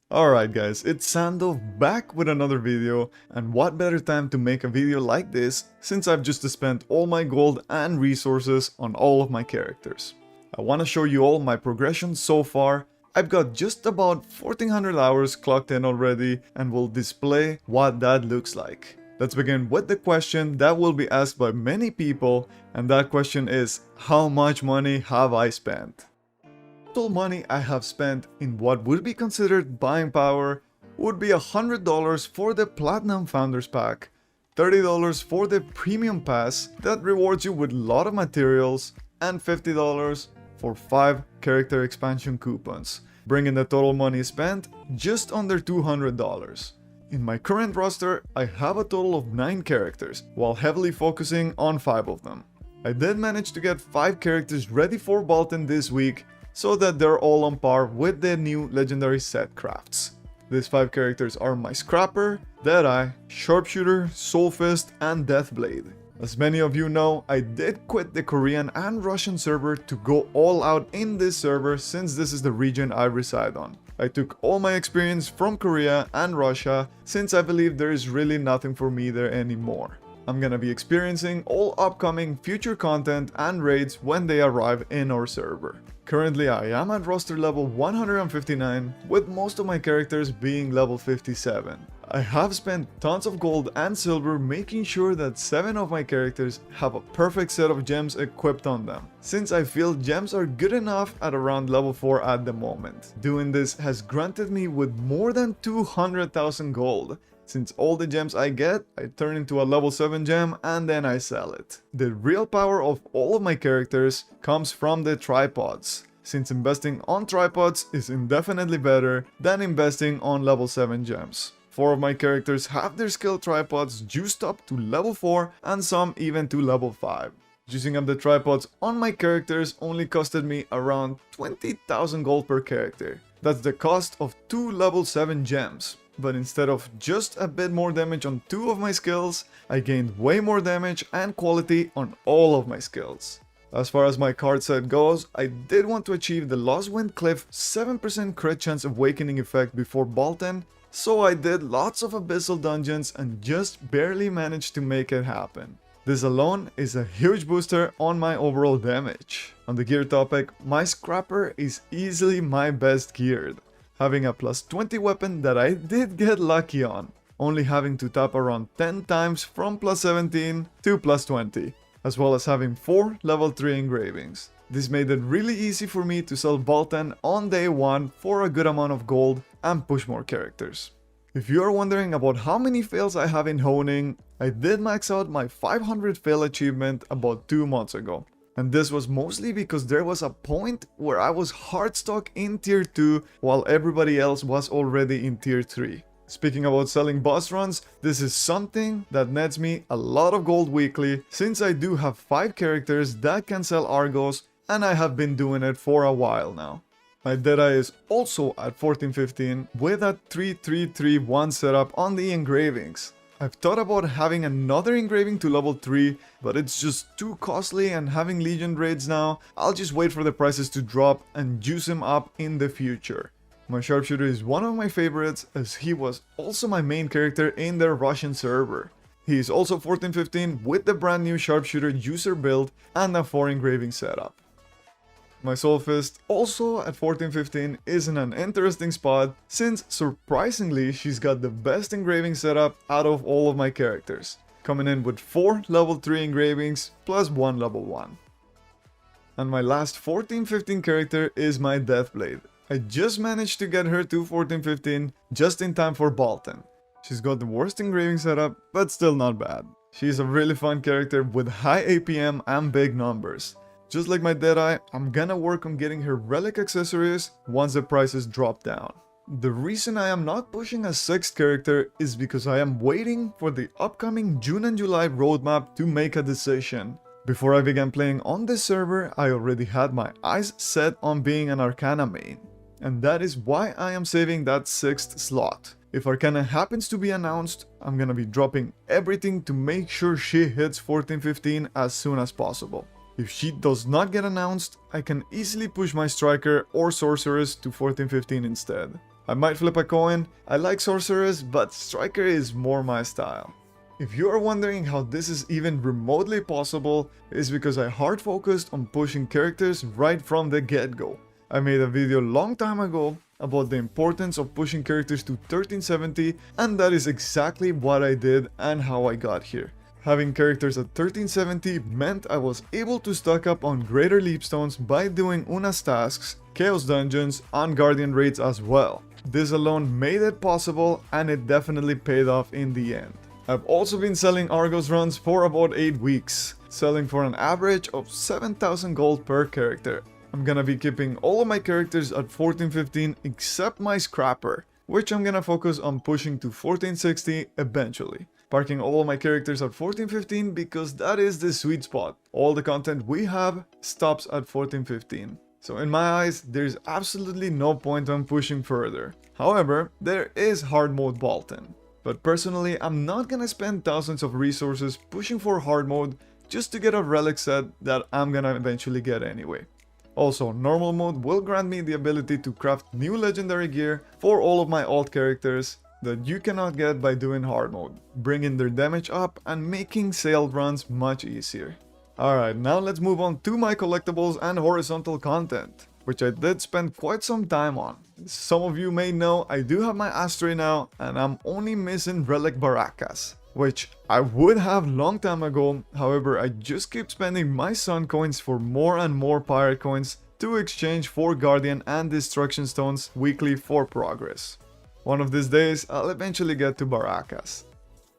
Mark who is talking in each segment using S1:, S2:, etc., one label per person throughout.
S1: Alright guys, it's TheSandov back with another video, and what better time to make a video like this since I've just spent all my gold and resources on all of my characters. I want to show you all my progression so far. I've got just about 1400 hours clocked in already and will display what that looks like. Let's begin with the question that will be asked by many people, and that question is, how much money have I spent? Total money I have spent in what would be considered buying power would be $100 for the Platinum Founders Pack, $30 for the Premium Pass that rewards you with a lot of materials, and $50 for 5 character expansion coupons, bringing the total money spent just under $200. In my current roster, I have a total of 9 characters, while heavily focusing on 5 of them. I did manage to get 5 characters ready for Bolton this week, so that they're all on par with the new legendary set crafts. These 5 characters are my Scrapper, Deadeye, Sharpshooter, Solfest, and Deathblade. As many of you know, I did quit the Korean and Russian server to go all out in this server since this is the region I reside on. I took all my experience from Korea and Russia since I believe there is really nothing for me there anymore. I'm gonna be experiencing all upcoming future content and raids when they arrive in our server. Currently I am at roster level 159, with most of my characters being level 57. I have spent tons of gold and silver making sure that 7 of my characters have a perfect set of gems equipped on them, since I feel gems are good enough at around level 4 at the moment. Doing this has granted me with more than 200,000 gold. Since all the gems I get, I turn into a level 7 gem and then I sell it. The real power of all of my characters comes from the tripods, since investing on tripods is indefinitely better than investing on level 7 gems. 4 of my characters have their skill tripods juiced up to level 4 and some even to level 5. Juicing up the tripods on my characters only costed me around 20,000 gold per character. That's the cost of 2 level 7 gems. But instead of just a bit more damage on 2 of my skills, I gained way more damage and quality on all of my skills. As far as my card set goes, I did want to achieve the Lost Wind Cliff 7% crit chance awakening effect before Bolton, so I did lots of abyssal dungeons and just barely managed to make it happen. This alone is a huge booster on my overall damage. On the gear topic, my Scrapper is easily my best geared, having a plus 20 weapon that I did get lucky on, only having to tap around 10 times from plus 17 to plus 20, as well as having 4 level 3 engravings. This made it really easy for me to sell Bolton on day 1 for a good amount of gold and push more characters. If you are wondering about how many fails I have in honing, I did max out my 500 fail achievement about 2 months ago. And this was mostly because there was a point where I was hard stuck in tier 2 while everybody else was already in tier 3. Speaking about selling boss runs, this is something that nets me a lot of gold weekly since I do have 5 characters that can sell Argos and I have been doing it for a while now. My Deadeye is also at 1415 with a 3-3-3-1 setup on the engravings. I've thought about having another engraving to level 3, but it's just too costly, and having Legion raids now, I'll just wait for the prices to drop and juice him up in the future. My Sharpshooter is one of my favorites as he was also my main character in the Russian server. He is also 1415 with the brand new Sharpshooter user build and a 4 engraving setup. My Solfest, also at 1415, is in an interesting spot since surprisingly she's got the best engraving setup out of all of my characters, coming in with 4 level 3 engravings plus 1 level 1. And my last 1415 character is my Deathblade. I just managed to get her to 1415 just in time for Bolton. She's got the worst engraving setup, but still not bad. She's a really fun character with high APM and big numbers. Just like my Deadeye, I'm gonna work on getting her relic accessories once the prices drop down. The reason I am not pushing a 6th character is because I am waiting for the upcoming June and July roadmap to make a decision. Before I began playing on this server, I already had my eyes set on being an Arcana main. And that is why I am saving that 6th slot. If Arcana happens to be announced, I'm gonna be dropping everything to make sure she hits 1415 as soon as possible. If she does not get announced, I can easily push my Striker or Sorceress to 1415 instead. I might flip a coin. I like Sorceress, but Striker is more my style. If you are wondering how this is even remotely possible, it's because I hard focused on pushing characters right from the get-go. I made a video long time ago about the importance of pushing characters to 1370, and that is exactly what I did and how I got here. Having characters at 1370 meant I was able to stock up on greater leapstones by doing Una's tasks, Chaos Dungeons, and Guardian raids as well. This alone made it possible, and it definitely paid off in the end. I've also been selling Argos runs for about 8 weeks, selling for an average of 7,000 gold per character. I'm gonna be keeping all of my characters at 1415 except my Scrapper, which I'm gonna focus on pushing to 1460 eventually. Parking all of my characters at 1415 because that is the sweet spot. All the content we have stops at 1415. So in my eyes, there's absolutely no point on pushing further. However, there is hard mode Bolton. But personally, I'm not gonna spend thousands of resources pushing for hard mode just to get a relic set that I'm gonna eventually get anyway. Also, normal mode will grant me the ability to craft new legendary gear for all of my alt characters that you cannot get by doing hard mode, bringing their damage up and making sale runs much easier. Alright, now let's move on to my collectibles and horizontal content, which I did spend quite some time on. Some of you may know I do have my Astray now, and I'm only missing Relic Baracas, which I would have long time ago. However, I just keep spending my Sun coins for more and more Pirate coins to exchange for Guardian and Destruction Stones weekly for progress. One of these days, I'll eventually get to Baracas.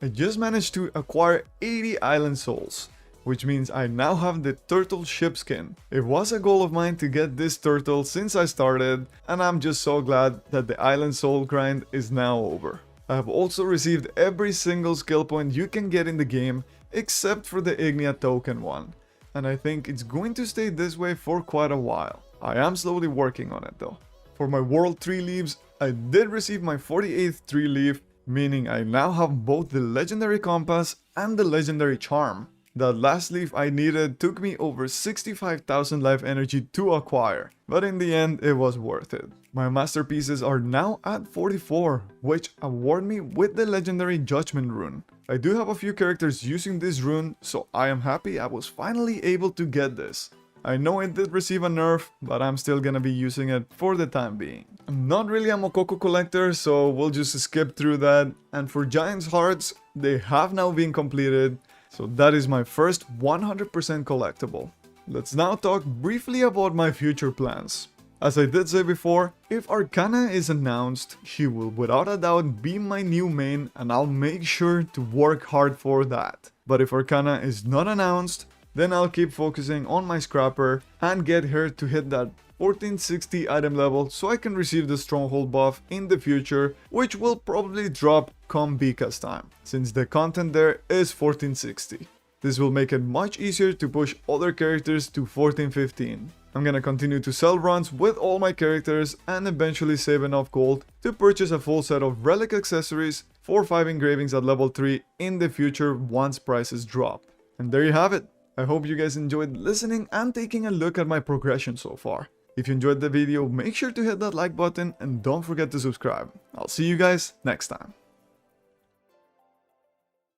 S1: I just managed to acquire 80 Island Souls, which means I now have the turtle ship skin. It was a goal of mine to get this turtle since I started, and I'm just so glad that the Island Soul grind is now over. I have also received every single skill point you can get in the game, except for the Ignia token one, and I think it's going to stay this way for quite a while. I am slowly working on it though. For my World 3 leaves, I did receive my 48th 3 leaf, meaning I now have both the Legendary Compass and the Legendary Charm. That last leaf I needed took me over 65,000 life energy to acquire, but in the end it was worth it. My masterpieces are now at 44, which award me with the legendary Judgment rune. I do have a few characters using this rune, so I am happy I was finally able to get this. I know it did receive a nerf, but I'm still gonna be using it for the time being. I'm not really a Mokoko collector, so we'll just skip through that. And for Giant's Hearts, they have now been completed. So that is my first 100% collectible. Let's now talk briefly about my future plans. As I did say before, if Arcana is announced, he will without a doubt be my new main, and I'll make sure to work hard for that. But if Arcana is not announced, then I'll keep focusing on my Scrapper and get her to hit that 1460 item level so I can receive the Stronghold buff in the future, which will probably drop come Bika's time, since the content there is 1460. This will make it much easier to push other characters to 1415. I'm gonna continue to sell runs with all my characters and eventually save enough gold to purchase a full set of relic accessories for 5 engravings at level 3 in the future once prices drop. And there you have it. I hope you guys enjoyed listening and taking a look at my progression so far. If you enjoyed the video, make sure to hit that like button and don't forget to subscribe. I'll see you guys next time.